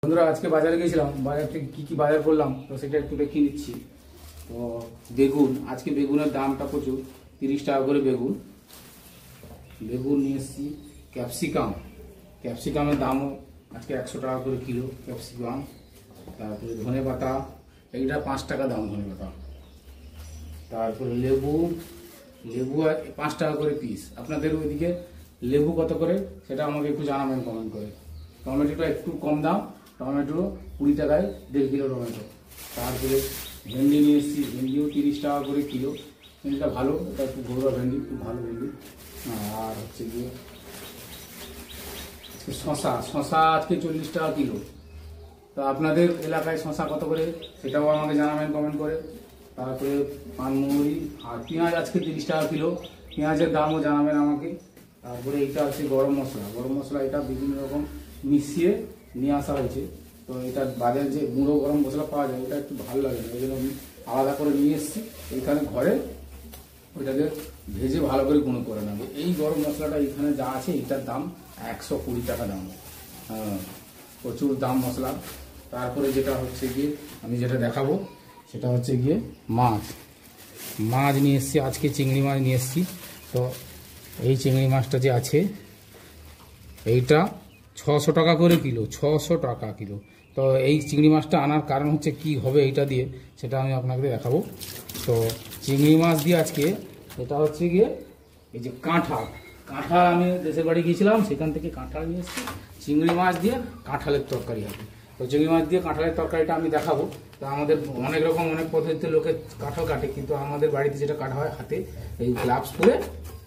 বন্ধুরা আজকে বাজারে গেছিলাম, বাজার থেকে কি বাজার করলাম তো সেটা একটু দেখিয়ে নিচ্ছি। তো বেগুন, আজকে বেগুনের দামটা প্রচুর, 30 টাকা করে বেগুন নিয়ে এসেছি। ক্যাপসিকামের দামও আজকে 100 টাকা করে কিলো ক্যাপসিকাম। তারপরে ধনে পাতা, এইটা 5 টাকা দাম ধনে পাতা। তারপরে লেবু 5 টাকা করে পিস। আপনাদের ওইদিকে লেবু কত করে সেটা আমাকে একটু জানাবেন কমেন্ট করে। টমেটোটা একটু কম দাম, টমেটো 20 টাকায় 1.5 কিলো টমেটো। তারপরে ভেন্ডি নিয়ে এসেছি, ভেন্ডিও 30 টাকা করে কিলো। ভেন্ডিটা ভালো, এটা একটু ঘরোয়া ভেন্ডি, খুব ভালো ভেন্ডি। আর হচ্ছে গিয়ে শশা আজকে 40 টাকা কিলো। তো আপনাদের এলাকায় শশা কত করে সেটাও আমাকে জানাবেন কমেন্ট করে। তারপরে পানমুড়ি আর পেঁয়াজ আজকে 30 টাকা কিলো, পেঁয়াজের দামও জানাবেন আমাকে। তারপরে এটা হচ্ছে গরম মশলা, এটা বিভিন্ন রকম মিশিয়ে নিয়ে আসা হয়েছে। তো এটা বাজারে যে গুঁড়ো গরম মশলা পাওয়া যায় ওটা একটু ভালো লাগে না, ওই জন্য আমি আলাদা করে নিয়ে এসেছি। এইখানে ঘরে ওইটাকে ভেজে ভালো করে গুঁড়ো করে নেবো। এই গরম মশলাটা এখানে যা আছে এটার দাম 120 টাকা দাম, প্রচুর দাম মশলা। তারপরে যেটা হচ্ছে গিয়ে আমি যেটা দেখাবো সেটা হচ্ছে গিয়ে মাছ নিয়ে এসেছি, আজকে চিংড়ি মাছ নিয়ে এসেছি। তো এই চিংড়ি মাছটা যে আছে এইটা 600 টাকা করে কিলো, 600 টাকা কিলো। তো এই চিংড়ি মাছটা আনার কারণ হচ্ছে কি হবে এইটা দিয়ে সেটা আমি আপনাকে দেখাবো। তো চিংড়ি মাছ দিয়ে আজকে এটা হচ্ছে গিয়ে এই যে কাঁঠাল আমি দেশের বাড়ি গিয়েছিলাম, সেখান থেকে কাঁঠাল নিয়ে এসেছি। চিংড়ি মাছ দিয়ে কাঁঠালের তরকারি হবে। তো চিংড়ি মাছ দিয়ে কাঁঠালের তরকারিটা আমি দেখাবো। তো আমাদের অনেক রকম অনেক পদ্ধতিতে লোকে কাঁঠাল কাটে, কিন্তু আমাদের বাড়িতে যেটা কাটা হয় হাতে, এই গ্লাভস পরে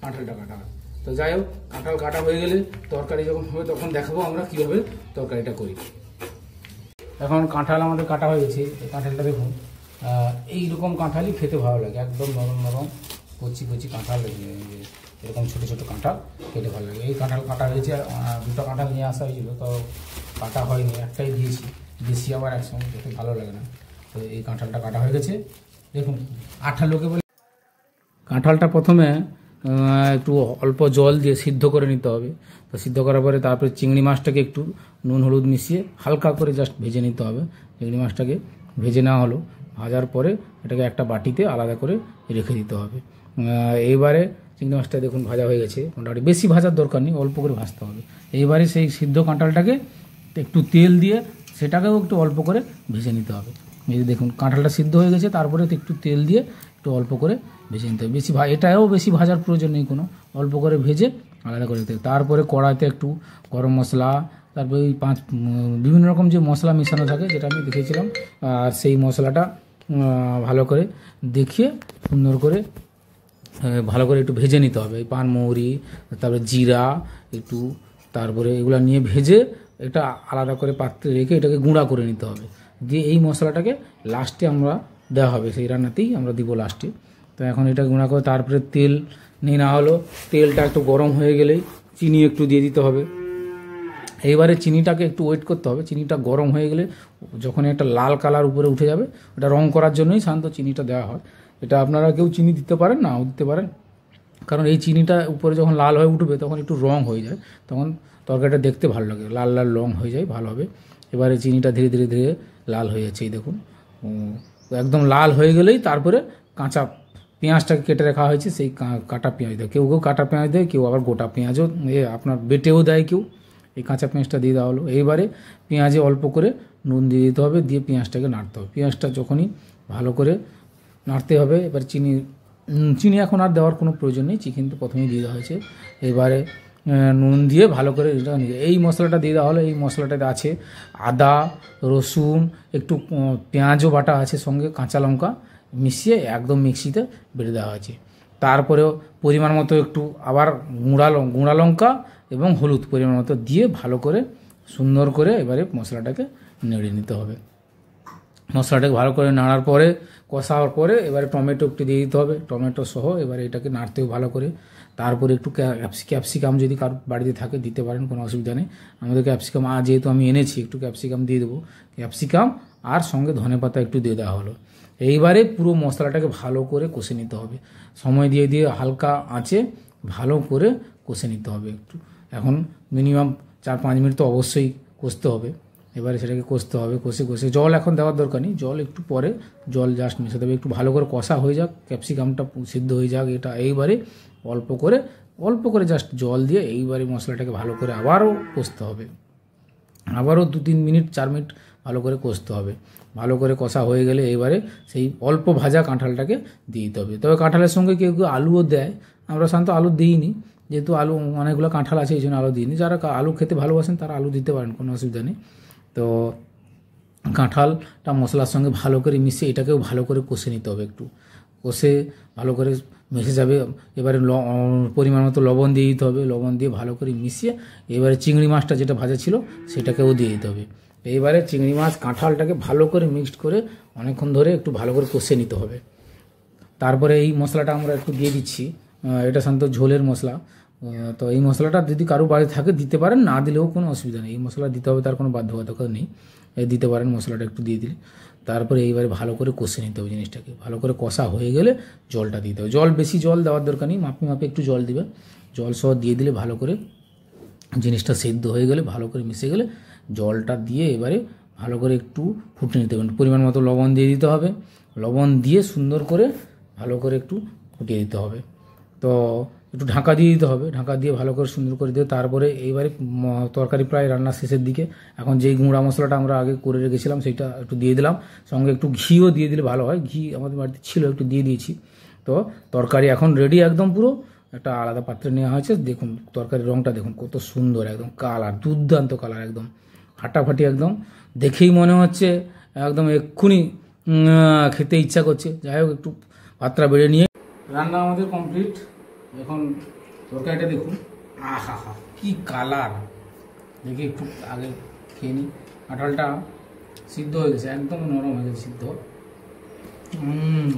কাঁঠালটা কাটা হয়। তো যাই হোক, কাঁঠাল কাটা হয়ে গেলে তরকারি যখন হবে তখন দেখাবো আমরা কীভাবে তরকারিটা করি। এখন কাঁঠাল আমাদের কাটা হয়ে গেছে। এই কাঁঠালটা দেখুন, এইরকম কাঁঠালই খেতে ভালো লাগে, একদম নরম নরম কচি কাঁঠাল, এরকম ছোটো ছোটো কাঁঠাল খেতে ভালো লাগে। এই কাঁঠাল কাটা হয়েছে, 2টা কাঁঠাল নিয়ে আসা হয়েছিল, তো কাটা হয়নি, একটাই দিয়েছি। বেশি আবার একসঙ্গে খেতে ভালো লাগে না। তো এই কাঁঠালটা কাটা হয়ে গেছে। দেখুন লোকে বলে কাঁঠালটা প্রথমে একটু অল্প জল দিয়ে সিদ্ধ করে নিতে হবে। তো সিদ্ধ করার পরে তারপরে চিংড়ি মাছটাকে একটু নুন হলুদ মিশিয়ে হালকা করে জাস্ট ভেজে নিতে হবে। চিংড়ি মাছটাকে ভেজে নেওয়া হলো, ভাজার পরে এটাকে একটা বাটিতে আলাদা করে রেখে দিতে হবে। এইবারে চিংড়ি মাছটা দেখুন ভাজা হয়ে গেছে, মোটামুটি বেশি ভাজার দরকার নেই, অল্প করে ভাজতে হবে। এইবারে সেই সিদ্ধ কাঁঠালটাকে একটু তেল দিয়ে সেটাকেও একটু অল্প করে ভেজে নিতে হবে। এই দেখুন কাঁঠালটা সিদ্ধ হয়ে গেছে, তারপরে একটু তেল দিয়ে একটু অল্প করে ভেজে নিতে হবে। এটাও বেশি ভাজার প্রয়োজন নেই কোনো, অল্প করে ভেজে আলাদা করে দিতে হবে। তারপরে কড়াইতে একটু গরম মশলা, তারপরে ওই বিভিন্ন রকম যে মশলা মেশানো থাকে যেটা আমি দেখেছিলাম, আর সেই মশলাটা ভালো করে দেখিয়ে সুন্দর করে ভালো করে একটু ভেজে নিতে হবে। পানমৌরি, তারপরে জিরা একটু, তারপরে এগুলো নিয়ে ভেজে এটা আলাদা করে পাত্রে রেখে এটাকে গুঁড়া করে নিতে হবে। দিয়ে এই মশলাটাকে লাস্টে আমরা দেওয়া হবে, সেই রান্নাতেই আমরা দিব লাস্টে। তো এখন এটা গুঁড়া করে তারপরে তেল নিয়ে নেওয়া হলো। তেলটা একটু গরম হয়ে গেলেই চিনি একটু দিয়ে দিতে হবে। এইবারে চিনিটাকে একটু ওয়েট করতে হবে। চিনিটা গরম হয়ে গেলে যখন একটা লাল কালার উপরে উঠে যাবে, ওটা রং করার জন্যই সাধারণত চিনিটা দেওয়া হয়। এটা আপনারা কেউ চিনি দিতে পারেন, নাও দিতে পারেন, কারণ এই চিনিটা উপরে যখন লাল হয়ে উঠবে তখন একটু রং হয়ে যায়, তখন তরকারিটা দেখতে ভালো লাগে, লাল লাল রং হয়ে যায়, ভালো হবে। এবারে চিনিটা ধীরে ধীরে ধীরে লাল হয়ে যাচ্ছে, এই দেখুন একদম লাল হয়ে গেলেই তারপরে কাঁচা পেঁয়াজটাকে কেটে রাখা হয়েছে, সেই কাটা পেঁয়াজ দেয়, কেউ কাটা পেঁয়াজ দেয়, কেউ আবার গোটা পেঁয়াজও আপনার বেটেও দেয় কেউ। এই কাঁচা পেঁয়াজটা দিয়ে দেওয়া হলো। এইবারে পেঁয়াজে অল্প করে নুন দিয়ে দিতে হবে, দিয়ে পেঁয়াজটাকে নাড়তে হবে। পেঁয়াজটা যখনই ভালো করে নাড়তে হবে। এবার চিনি এখন আর দেওয়ার কোনো প্রয়োজন নেই, চিকেন তো প্রথমেই দিয়ে দেওয়া হয়েছে। এবারে নুন দিয়ে ভালো করে এই মশলাটা দিয়ে দেওয়া হলো। এই মশলাটাতে আছে আদা, রসুন, একটু পেঁয়াজও বাটা আছে, সঙ্গে কাঁচা লঙ্কা মিশিয়ে একদম মিক্সিতে বেটে দেওয়া হয়েছে। তারপরেও পরিমাণ মতো একটু আবার গুঁড়া লঙ্কা এবং হলুদ পরিমাণ মতো দিয়ে ভালো করে সুন্দর করে এবারে মশলাটাকে নেড়ে নিতে হবে। মশলাটাকে ভালো করে নাড়ার পরে, কষার পরে এবারে টমেটো একটু দিয়ে দিতে হবে, টমেটো সহ এবারে এটাকে নাড়তেও ভালো করে। তারপরে একটু ক্যাপসিকাম যদি কারোর বাড়িতে থাকে দিতে পারেন, কোনো অসুবিধা নেই। আমাদের ক্যাপসিকাম যেহেতু আমি এনেছি, একটু ক্যাপসিকাম দিয়ে দেবো। ক্যাপসিকাম আর সঙ্গে ধনেপাতা একটু দিয়ে দেওয়া হলো। এইবারে পুরো মশলাটাকে ভালো করে কষে নিতে হবে, সময় দিয়ে দিয়ে হালকা আঁচে ভালো করে কষে নিতে হবে একটু। এখন মিনিমাম 4-5 মিনিট তো অবশ্যই কষতে হবে। এবারে সেটাকে কষতে হবে, কষে কষে জল এখন দেওয়ার দরকার নেই, জল একটু পরে জল জাস্ট মিশাতে হবে, একটু ভালো করে কষা হয়ে যাক, ক্যাপসিকামটা সিদ্ধ হয়ে যাক, এটা এইবারে অল্প করে জাস্ট জল দিয়ে এইবারে মশলাটাকে ভালো করে আবারও কষতে হবে, আবারও 2-3 মিনিট 4 মিনিট ভালো করে কষতে হবে। ভালো করে কষা হয়ে গেলে এবারে সেই অল্প ভাজা কাঁঠালটাকে দিয়ে দিতে হবে। তবে কাঁঠালের সঙ্গে কেউ কেউ আলুও দেয়, আমরা সাধারণত আলু দিইনি, যেহেতু আলু অনেকগুলো কাঁঠাল আছে এই জন্য আলু দিইনি। যারা আলু খেতে ভালোবাসেন তারা আলু দিতে পারেন, কোনো অসুবিধা নেই। তো কাঁঠালটা মশলার সঙ্গে ভালো করে মিশিয়ে এটাকেও ভালো করে কষে নিতে হবে, একটু কষে ভালো করে মিশে যাবে। এবারে পরিমাণ মতো লবণ দিয়ে দিতে হবে, লবণ দিয়ে ভালো করে মিশিয়ে এবারে চিংড়ি মাছটা যেটা ভাজা ছিল সেটাকেও দিয়ে দিতে হবে। এইবারে চিংড়ি মাছ কাঁঠালটাকে ভালো করে মিক্সড করে অনেকক্ষণ ধরে একটু ভালো করে কষে নিতে হবে। তারপরে এই মশলাটা আমরা একটু দিয়ে দিচ্ছি, এটা সাধারণত ঝোলের মশলা। তো এই মশলাটা যদি কারো বাড়ি থাকে দিতে পারেন, না দিলেও কোনো অসুবিধা নেই, এই মশলা দিতে হবে তার কোনো বাধ্যবাধকতা নেই, দিতে পারেন, মশলাটা একটু দিয়ে দিলে। তারপরে এইবারে ভালো করে কষে নিতে হবে জিনিসটাকে, ভালো করে কষা হয়ে গেলে জলটা দিতে হবে। বেশি জল দেওয়ার দরকার নেই, মাপে একটু জল দিবে, জল সহ দিয়ে দিলে ভালো করে জিনিসটা সেদ্ধ হয়ে গেলে ভালো করে মিশে গেলে জলটা দিয়ে এবারে ভালো করে একটু ফুটে নিতে হবে। পরিমাণ মতো লবণ দিয়ে দিতে হবে, লবণ দিয়ে সুন্দর করে ভালো করে একটু ফুটিয়ে দিতে হবে। তো একটু ঢাকা দিয়ে দিতে হবে, ঢাকা দিয়ে ভালো করে সুন্দর করে দিয়ে তারপরে এইবারে তরকারি প্রায় রান্নার শেষের দিকে এখন যেই গুঁড়া মশলাটা আমরা আগে করে রেখেছিলাম সেটা একটু দিয়ে দিলাম, সঙ্গে একটু ঘিও দিয়ে দিলে ভালো হয়, ঘি আমাদের বাড়িতে ছিল একটু দিয়ে দিয়েছি। তো তরকারি এখন রেডি, একদম পুরো একটা আলাদা পাত্রে নেওয়া হয়েছে। দেখুন তরকারির রঙটা দেখুন কত সুন্দর, একদম কালার দুর্দান্ত কালার, একদম ফাটাফাটি, একদম দেখেই মনে হচ্ছে একদম এক্ষুনি খেতে ইচ্ছা করছে। যাই হোক একটু পাত্রা বেড়ে নিয়ে রান্না আমাদের কমপ্লিট। এখন তরকারিটা দেখুন, আহা হা কি কালার, দেখে একটু আগে খেয়ে নিই। কাঁঠালটা সিদ্ধ হয়ে গেছে, একদম নরম হয়ে গেছে সিদ্ধ। হুম